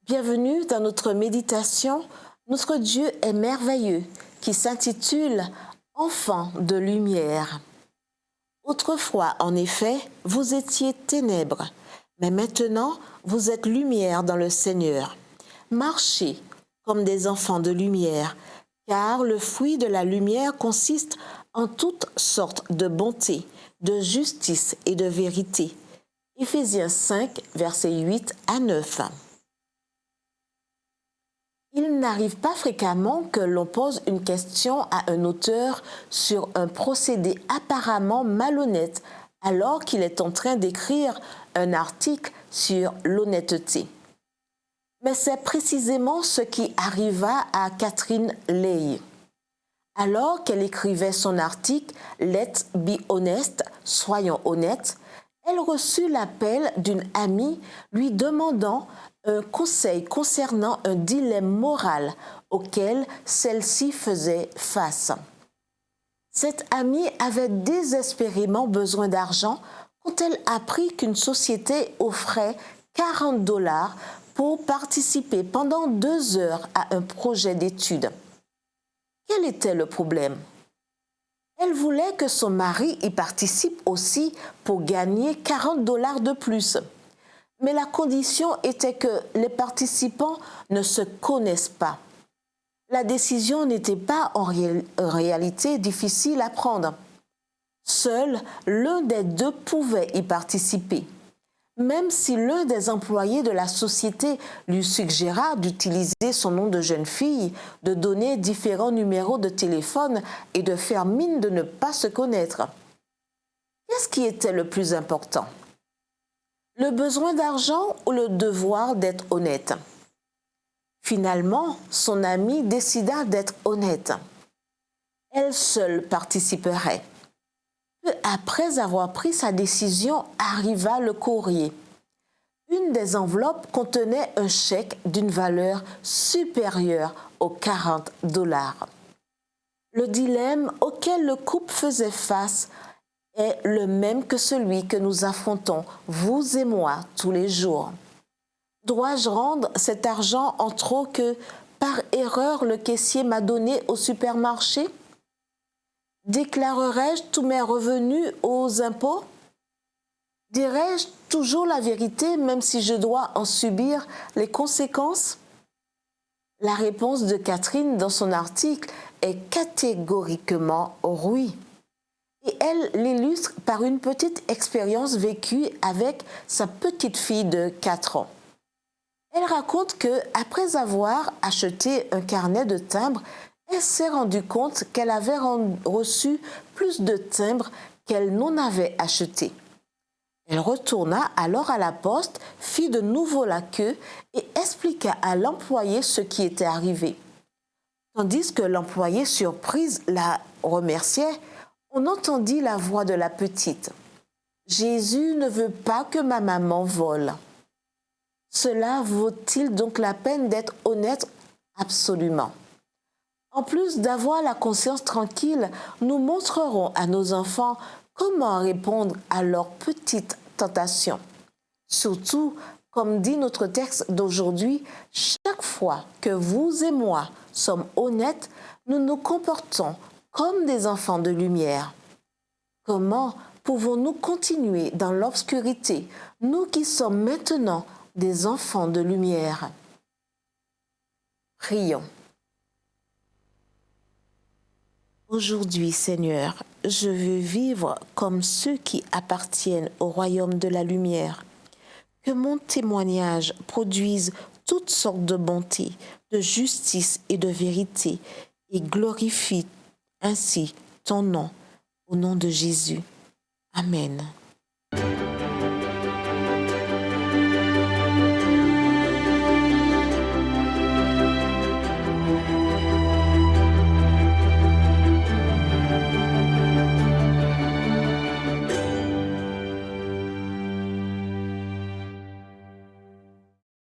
Bienvenue dans notre méditation. Notre Dieu est merveilleux, qui s'intitule « Enfant de lumière ». Autrefois, en effet, vous étiez ténèbres, mais maintenant, vous êtes lumière dans le Seigneur. Marchez comme des enfants de lumière, car le fruit de la lumière consiste en toutes sortes de bonté, de justice et de vérité. Éphésiens 5, versets 8 à 9. Il n'arrive pas fréquemment que l'on pose une question à un auteur sur un procédé apparemment malhonnête alors qu'il est en train d'écrire un article sur l'honnêteté. Mais c'est précisément ce qui arriva à Catherine Lay. Alors qu'elle écrivait son article « Let's be honest », soyons honnêtes, elle reçut l'appel d'une amie lui demandant un conseil concernant un dilemme moral auquel celle-ci faisait face. Cette amie avait désespérément besoin d'argent quand elle apprit qu'une société offrait 40 $ pour participer pendant 2 heures à un projet d'étude. Quel était le problème? Elle voulait que son mari y participe aussi pour gagner 40 $ de plus. Mais la condition était que les participants ne se connaissent pas. La décision n'était pas en réalité difficile à prendre. Seul l'un des deux pouvait y participer. Même si l'un des employés de la société lui suggéra d'utiliser son nom de jeune fille, de donner différents numéros de téléphone et de faire mine de ne pas se connaître. Qu'est-ce qui était le plus important? Le besoin d'argent ou le devoir d'être honnête? Finalement, son amie décida d'être honnête. Elle seule participerait. Peu après avoir pris sa décision, arriva le courrier. Une des enveloppes contenait un chèque d'une valeur supérieure aux 40 $. Le dilemme auquel le couple faisait face est le même que celui que nous affrontons, vous et moi, tous les jours. Dois-je rendre cet argent en trop que, par erreur, le caissier m'a donné au supermarché? Déclarerai-je tous mes revenus aux impôts? Dirai-je toujours la vérité même si je dois en subir les conséquences? La réponse de Catherine dans son article est catégoriquement oui. Et elle l'illustre par une petite expérience vécue avec sa petite fille de 4 ans. Elle raconte qu'après avoir acheté un carnet de timbres, elle s'est rendue compte qu'elle avait reçu plus de timbres qu'elle n'en avait acheté. Elle retourna alors à la poste, fit de nouveau la queue et expliqua à l'employé ce qui était arrivé. Tandis que l'employé, surprise, la remerciait, on entendit la voix de la petite. « Jésus ne veut pas que ma maman vole. » Cela vaut-il donc la peine d'être honnête? Absolument. En plus d'avoir la conscience tranquille, nous montrerons à nos enfants comment répondre à leurs petites tentations. Surtout, comme dit notre texte d'aujourd'hui, chaque fois que vous et moi sommes honnêtes, nous nous comportons comme des enfants de lumière. Comment pouvons-nous continuer dans l'obscurité, nous qui sommes maintenant des enfants de lumière? Prions. Aujourd'hui, Seigneur, je veux vivre comme ceux qui appartiennent au royaume de la lumière. Que mon témoignage produise toutes sortes de bonté, de justice et de vérité et glorifie ainsi ton nom, au nom de Jésus. Amen.